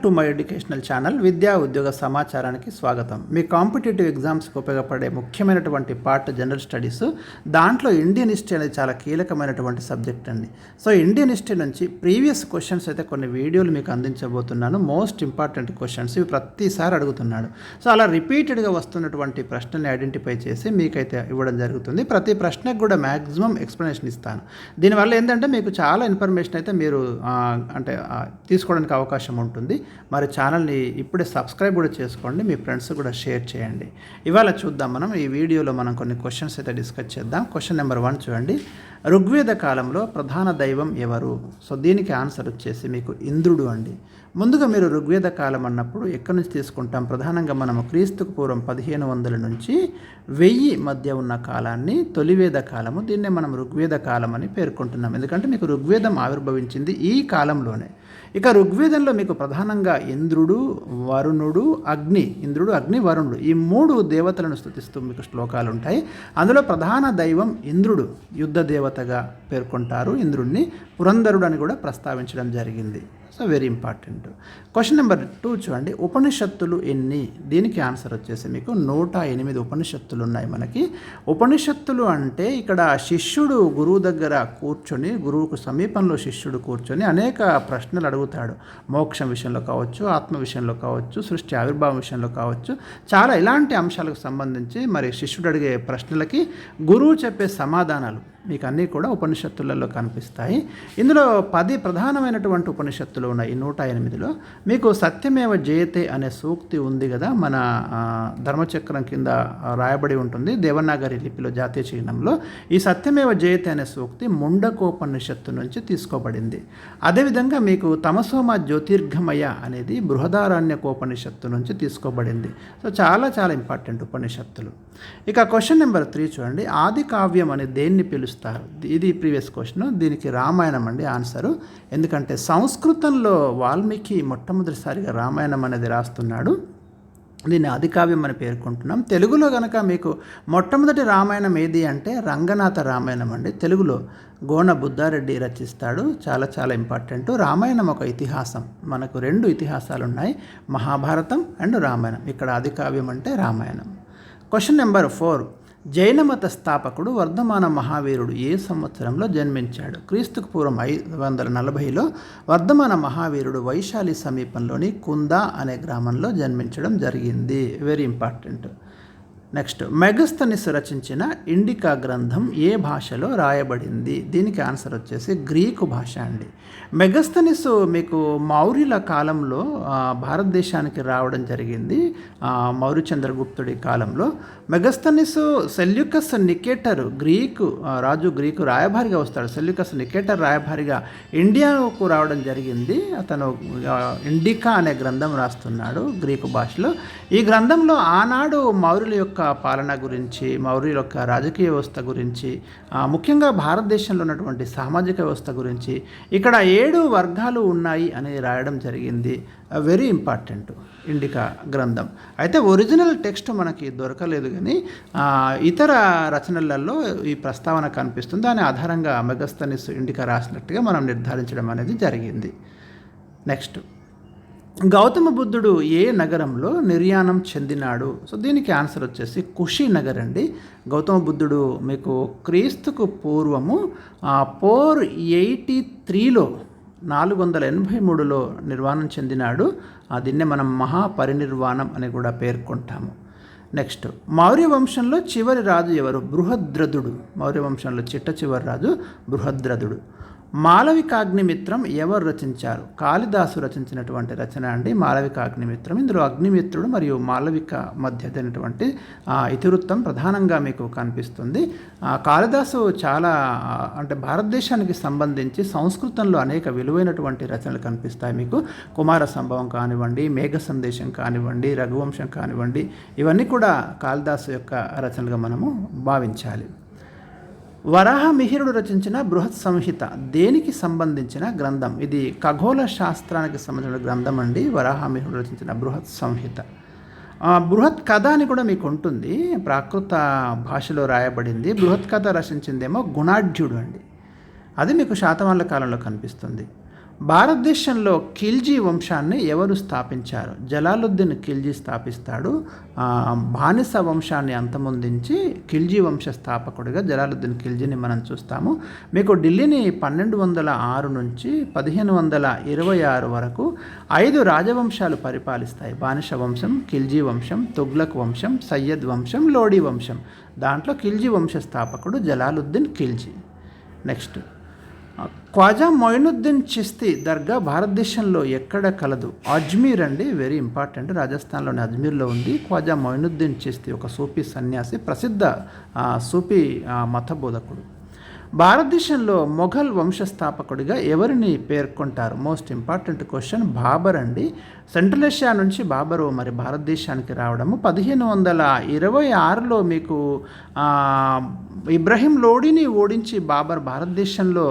To my educational channel విద్యా ఉద్యోగ సమాచారానికి స్వాగతం. మీ కాంపిటేటివ్ ఎగ్జామ్స్కి ఉపయోగపడే ముఖ్యమైనటువంటి పార్ట్ జనరల్ స్టడీస్. దాంట్లో ఇండియన్ హిస్టరీ అనేది చాలా కీలకమైనటువంటి సబ్జెక్ట్ అండి. సో ఇండియన్ హిస్టరీ నుంచి ప్రీవియస్ క్వశ్చన్స్ అయితే కొన్ని వీడియోలు మీకు అందించబోతున్నాను. మోస్ట్ ఇంపార్టెంట్ క్వశ్చన్స్ ఇవి ప్రతిసారి అడుగుతున్నాడు. సో అలా రిపీటెడ్గా వస్తున్నటువంటి ప్రశ్నల్ని ఐడెంటిఫై చేసి మీకైతే ఇవ్వడం జరుగుతుంది. ప్రతి ప్రశ్నకు కూడా మ్యాక్సిమం ఎక్స్ప్లెనేషన్ ఇస్తాను. దీనివల్ల ఏంటంటే మీకు చాలా ఇన్ఫర్మేషన్ అయితే మీరు తీసుకోవడానికి అవకాశం ఉంటుంది. మరి ఛానల్ని ఇప్పుడే సబ్స్క్రైబ్ కూడా చేసుకోండి, మీ ఫ్రెండ్స్ కూడా షేర్ చేయండి. ఇవాళ చూద్దాం మనం ఈ వీడియోలో మనం కొన్ని క్వశ్చన్స్ అయితే డిస్కస్ చేద్దాం. క్వశ్చన్ నెంబర్ 1 చూడండి. ఋగ్వేద కాలంలో ప్రధాన దైవం ఎవరు? సో దీనికి ఆన్సర్ వచ్చేసి మీకు ఇంద్రుడు అండి. ముందుగా మీరు ఋగ్వేద కాలం అన్నప్పుడు ఎక్కడి నుంచి తీసుకుంటాం? ప్రధానంగా మనము క్రీస్తుకు పూర్వం 1500 నుంచి 1000 మధ్య ఉన్న కాలాన్ని తొలివేద కాలము, దీన్నే మనం ఋగ్వేద కాలం అని పేర్కొంటున్నాం. ఎందుకంటే మీకు ఋగ్వేదం ఆవిర్భవించింది ఈ కాలంలోనే. ఇక ఋగ్వేదంలో మీకు ప్రధానంగా ఇంద్రుడు, వరుణుడు, అగ్ని, ఇంద్రుడు, అగ్ని, వరుణుడు ఈ 3 దేవతలను స్తుతిస్తూ మీకు శ్లోకాలు ఉంటాయి. అందులో ప్రధాన దైవం ఇంద్రుడు, యుద్ధ దేవతగా పేర్కొంటారు. ఇంద్రుడిని పురంధరుడు అని కూడా ప్రస్తావించడం జరిగింది. So very important. Question number 2 చూడండి. ఉపనిషత్తులు ఎన్ని? దీనికి ఆన్సర్ వచ్చేసి మీకు 108 ఉపనిషత్తులు ఉన్నాయి మనకి. ఉపనిషత్తులు అంటే ఇక్కడ శిష్యుడు గురువు దగ్గర కూర్చొని, గురువుకు సమీపంలో శిష్యుడు కూర్చొని అనేక ప్రశ్నలు అడుగుతాడు. మోక్షం విషయంలో కావచ్చు, ఆత్మ విషయంలో కావచ్చు, సృష్టి ఆవిర్భావం విషయంలో కావచ్చు, చాలా ఇలాంటి అంశాలకు సంబంధించి మరి శిష్యుడు అడిగే ప్రశ్నలకి గురువు చెప్పే సమాధానాలు మీకు అన్నీ కూడా ఉపనిషత్తులలో కనిపిస్తాయి. ఇందులో 10 ప్రధానమైనటువంటి ఉపనిషత్తులు ఉన్నాయి. ఈ 108లో మీకు సత్యమేవ జయతే అనే సూక్తి ఉంది కదా, మన ధర్మచక్రం కింద రాయబడి ఉంటుంది దేవనాగరి లిపిలో, జాతీయ చిహ్నంలో. ఈ సత్యమేవ జయతే అనే సూక్తి ముండకోపనిషత్తు నుంచి తీసుకోబడింది. అదేవిధంగా మీకు తమసోమ జ్యోతిర్గమయ అనేది బృహదారణ్యకోపనిషత్తు నుంచి తీసుకోబడింది. సో చాలా చాలా ఇంపార్టెంట్ ఉపనిషత్తులు. ఇక క్వశ్చన్ నెంబర్ 3 చూడండి. ఆది కావ్యం అని దేన్ని పిలుస్తారు? ఇది ప్రీవియస్ క్వశ్చన్. దీనికి రామాయణం అండి ఆన్సరు. ఎందుకంటే సంస్కృతంలో వాల్మీకి మొట్టమొదటిసారిగా రామాయణం అనేది రాస్తున్నాడు. దీన్ని ఆదికావ్యం అని పేర్కొంటున్నాం. తెలుగులో కనుక మీకు మొట్టమొదటి రామాయణం ఏది అంటే రంగనాథ రామాయణం అండి. తెలుగులో గోన బుద్ధారెడ్డి రచిస్తాడు. చాలా చాలా ఇంపార్టెంట్. రామాయణం ఒక ఇతిహాసం. మనకు 2 ఇతిహాసాలు ఉన్నాయి, మహాభారతం అండ్ రామాయణం. ఇక్కడ ఆదికావ్యం అంటే రామాయణం. Question number 4. జైనమత స్థాపకుడు వర్ధమాన మహావీరుడు ఏ సంవత్సరంలో జన్మించాడు? క్రీస్తుకు పూర్వం 540లో వర్ధమాన మహావీరుడు వైశాలి సమీపంలోని కుందా అనే గ్రామంలో జన్మించడం జరిగింది. Very important. నెక్స్ట్, మెగస్తనిస్ రచించిన ఇండికా గ్రంథం ఏ భాషలో రాయబడింది? దీనికి ఆన్సర్ వచ్చేసి గ్రీకు భాష అండి. మెగస్తనిస్ మీకు మౌర్యుల కాలంలో భారతదేశానికి రావడం జరిగింది. మౌర్య చంద్రగుప్తుడి కాలంలో మెగస్తనిస్ సెల్యూకస్ నికేటర్ గ్రీకు రాయభారిగా వస్తాడు. సెల్యూకస్ నికేటర్ రాయభారిగా ఇండియాకు రావడం జరిగింది. అతను ఇండికా అనే గ్రంథం రాస్తున్నాడు గ్రీకు భాషలో. ఈ గ్రంథంలో ఆనాడు మౌర్యుల యొక్క పాలన గురించి, మౌర్యుల యొక్క రాజకీయ వ్యవస్థ గురించి, ముఖ్యంగా భారతదేశంలో ఉన్నటువంటి సామాజిక వ్యవస్థ గురించి, ఇక్కడ 7 వర్గాలు ఉన్నాయి అని రాయడం జరిగింది. వెరీ ఇంపార్టెంట్ ఇండికా గ్రంథం. అయితే ఒరిజినల్ టెక్స్ట్ మనకి దొరకలేదు, కానీ ఇతర రచనలలో ఈ ప్రస్తావన కనిపిస్తుంది. దాని ఆధారంగా మెగస్తనిస్ ఇండికా రాసినట్టుగా మనం నిర్ధారించడం అనేది జరిగింది. నెక్స్ట్, గౌతమ బుద్ధుడు ఏ నగరంలో నిర్యాణం చెందినాడు? సో దీనికి ఆన్సర్ వచ్చేసి కుషినగర్ అండి. గౌతమ బుద్ధుడు మీకు క్రీస్తుకు పూర్వము 483లో 483లో నిర్వాణం చెందినాడు. దీన్నే మనం మహాపరినిర్వాణం అని కూడా పేర్కొంటాము. నెక్స్ట్, మౌర్య వంశంలో చివరి రాజు ఎవరు? బృహద్రథుడు. మౌర్య వంశంలో చిట్ట చివరి రాజు బృహద్రథుడు. మాళవికాగ్నిమిత్రం ఎవరు రచించారు? కాళిదాసు రచించినటువంటి రచన అండి మాళవికాగ్నిమిత్రం. ఇందులో అగ్నిమిత్రుడు మరియు మాళవిక మధ్య అయినటువంటి ఇతివృత్తం ప్రధానంగా మీకు కనిపిస్తుంది. కాళిదాసు చాలా అంటే భారతదేశానికి సంబంధించి సంస్కృతంలో అనేక విలువైనటువంటి రచనలు కనిపిస్తాయి మీకు. కుమార సంభవం కానివ్వండి, మేఘ సందేశం కానివ్వండి, రఘువంశం కానివ్వండి, ఇవన్నీ కూడా కాళిదాసు యొక్క రచనలుగా మనము భావించాలి. వరాహమిహిరుడు రచించిన బృహత్ సంహిత దేనికి సంబంధించిన గ్రంథం? ఇది ఖగోళ శాస్త్రానికి సంబంధించిన గ్రంథం అండి. వరాహమిహిరుడు రచించిన బృహత్ సంహిత. బృహత్ కథ అని కూడా మీకు ఉంటుంది, ప్రాకృత భాషలో రాయబడింది. బృహత్ కథ రచించిందేమో గుణాఢ్యుడు అండి. అది మీకు శాతవాహనుల కాలంలో కనిపిస్తుంది. భారతదేశంలో ఖిల్జీ వంశాన్ని ఎవరు స్థాపించారు? జలాలుద్దీన్ ఖిల్జీ స్థాపిస్తాడు. బానిస వంశాన్ని అంతమొందించి ఖిల్జీ వంశ స్థాపకుడిగా జలాలుద్దీన్ ఖిల్జీని మనం చూస్తాము. మీకు ఢిల్లీని 1206 నుంచి 1526 వరకు 5 రాజవంశాలు పరిపాలిస్తాయి. బానిస వంశం, ఖిల్జీ వంశం, తుగ్లక్ వంశం, సయ్యద్ వంశం, లోడీ వంశం. దాంట్లో ఖిల్జీ వంశ స్థాపకుడు జలాలుద్దీన్ ఖిల్జీ. నెక్స్ట్, ఖ్వాజా మొయినుద్దీన్ చిస్తీ దర్గా భారతదేశంలో ఎక్కడ కలదు? అజ్మీర్ అండి, వెరీ ఇంపార్టెంట్. రాజస్థాన్లోని అజ్మీర్లో ఉంది. ఖ్వాజా మొయినుద్దీన్ చిస్తీ ఒక సూఫీ సన్యాసి, ప్రసిద్ధ సూఫీ మత బోధకుడు. భారతదేశంలో మొఘల్ వంశస్థాపకుడిగా ఎవరిని పేర్కొంటారు? Most important question. బాబర్ అండి. సెంట్రల్ ఏషియా నుంచి బాబరు మరి భారతదేశానికి రావడము 1526లో మీకు ఇబ్రహీం లోడీని ఓడించి బాబర్ భారతదేశంలో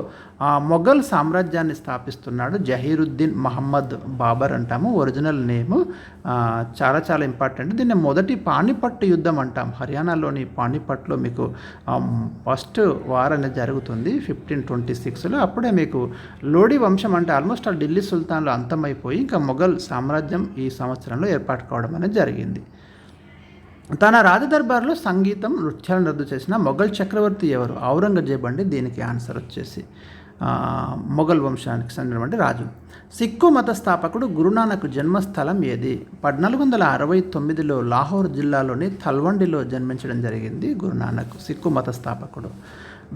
మొఘల్ సామ్రాజ్యాన్ని స్థాపిస్తున్నాడు. జహీరుద్దీన్ మహమ్మద్ బాబర్ అంటాము ఒరిజినల్ నేము. చాలా చాలా ఇంపార్టెంట్. దీన్ని మొదటి పానిపట్టు యుద్ధం అంటాం. హర్యానాలోని పానిపట్లో మీకు ఫస్ట్ వార్ అనేది జరుగుతుంది 1526లో. అప్పుడే మీకు లోడీ వంశం అంటే ఆల్మోస్ట్ ఆ ఢిల్లీ సుల్తాన్లు అంతమైపోయి ఇంకా మొఘల్ సామ్రాజ్యం ఈ సంవత్సరంలో ఏర్పాటు కావడం అనేది జరిగింది. తన రాజదర్బార్లో సంగీతం, నృత్యాలను రద్దు చేసిన మొఘల్ చక్రవర్తి ఎవరు? ఔరంగజేబ్ అండి. దీనికి ఆన్సర్ వచ్చేసి మొఘల్ వంశానికి చెందినటువంటి రాజు. సిక్కు మత స్థాపకుడు గురునానక్ జన్మస్థలం ఏది? 1469లో లాహోర్ జిల్లాలోని థల్వండిలో జన్మించడం జరిగింది గురునానక్, సిక్కు మత స్థాపకుడు.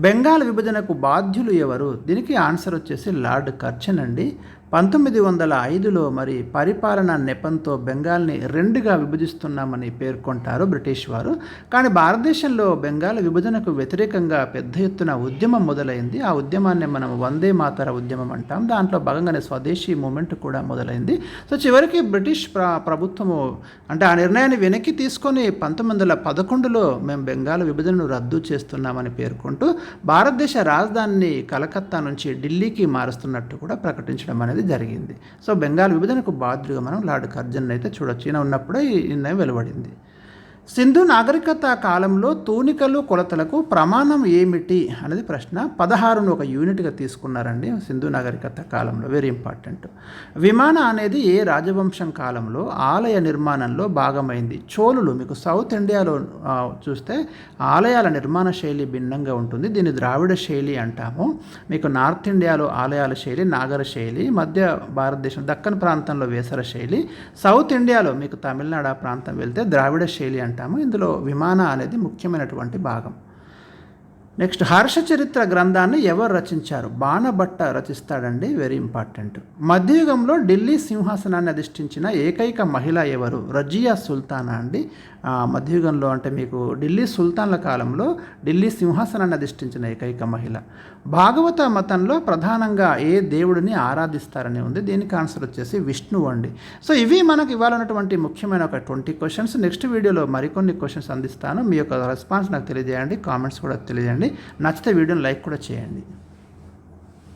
బెంగాల్ విభజనకు బాధ్యులు ఎవరు? దీనికి ఆన్సర్ వచ్చేసి లార్డ్ కర్జన్ అండి. 1905లో మరి పరిపాలన నెపంతో బెంగాల్ని 2గా విభజిస్తున్నామని పేర్కొంటారు బ్రిటిష్ వారు. కానీ భారతదేశంలో బెంగాల్ విభజనకు వ్యతిరేకంగా పెద్ద ఎత్తున ఉద్యమం మొదలైంది. ఆ ఉద్యమాన్ని మనం వందే మాతర ఉద్యమం అంటాం. దాంట్లో భాగంగానే స్వదేశీ మూమెంట్ కూడా మొదలైంది. సో చివరికి బ్రిటిష్ ప్రభుత్వము అంటే ఆ నిర్ణయాన్ని వెనక్కి తీసుకొని 1911లో మేము బెంగాల్ విభజనను రద్దు చేస్తున్నామని పేర్కొంటూ భారతదేశ రాజధానిని కలకత్తా నుంచి ఢిల్లీకి మారుస్తున్నట్టు కూడా ప్రకటించడం అనేది జరిగింది. సో బెంగాల్ విభజనకు బాధ్యుడిగా మనం లార్డ్ కర్జన్ అయితే చూడొచ్చు. ఈయన ఉన్నప్పుడే ఈ నిర్ణయం వెలువడింది. సింధు నాగరికత కాలంలో తూనికలు కొలతలకు ప్రమాణం ఏమిటి అనేది ప్రశ్న. 16ను ఒక యూనిట్గా తీసుకున్నారండి సింధు నాగరికత కాలంలో, వెరీ ఇంపార్టెంట్. విమాన అనేది ఏ రాజవంశం కాలంలో ఆలయ నిర్మాణంలో భాగమైంది? చోళులు. మీకు సౌత్ ఇండియాలో చూస్తే ఆలయాల నిర్మాణ శైలి భిన్నంగా ఉంటుంది. దీన్ని ద్రావిడ శైలి అంటాము. మీకు నార్త్ ఇండియాలో ఆలయాల శైలి నాగర శైలి, మధ్య భారతదేశం దక్కన్ ప్రాంతంలో వేసర శైలి, సౌత్ ఇండియాలో మీకు తమిళనాడు ఆ ప్రాంతం వెళ్తే ద్రావిడ శైలి అంటాము. ఇందులో విమాన అనేది ముఖ్యమైనటువంటి భాగం. నెక్స్ట్, హర్ష చరిత్ర గ్రంథాన్ని ఎవరు రచించారు? బాణభట్ట రచిస్తాడండి, వెరీ ఇంపార్టెంట్. మధ్యయుగంలో ఢిల్లీ సింహాసనాన్ని అధిష్ఠించిన ఏకైక మహిళ ఎవరు? రజియా సుల్తానా అండి. మధ్యయుగంలో అంటే మీకు ఢిల్లీ సుల్తాన్ల కాలంలో ఢిల్లీ సింహాసనాన్ని అధిష్ఠించిన ఏకైక మహిళ. భాగవత మతంలో ప్రధానంగా ఏ దేవుడిని ఆరాధిస్తారని ఉంది. దీనికి ఆన్సర్ వచ్చేసి విష్ణువు అండి. సో ఇవి మనకు ఇవ్వాలన్నటువంటి ముఖ్యమైన ఒక 20 క్వశ్చన్స్. నెక్స్ట్ వీడియోలో మరికొన్ని క్వశ్చన్స్ అందిస్తాను. మీ యొక్క రెస్పాన్స్ నాకు తెలియజేయండి, కామెంట్స్ కూడా తెలియజేయండి. నచ్చితే వీడియోని లైక్ కూడా చేయండి.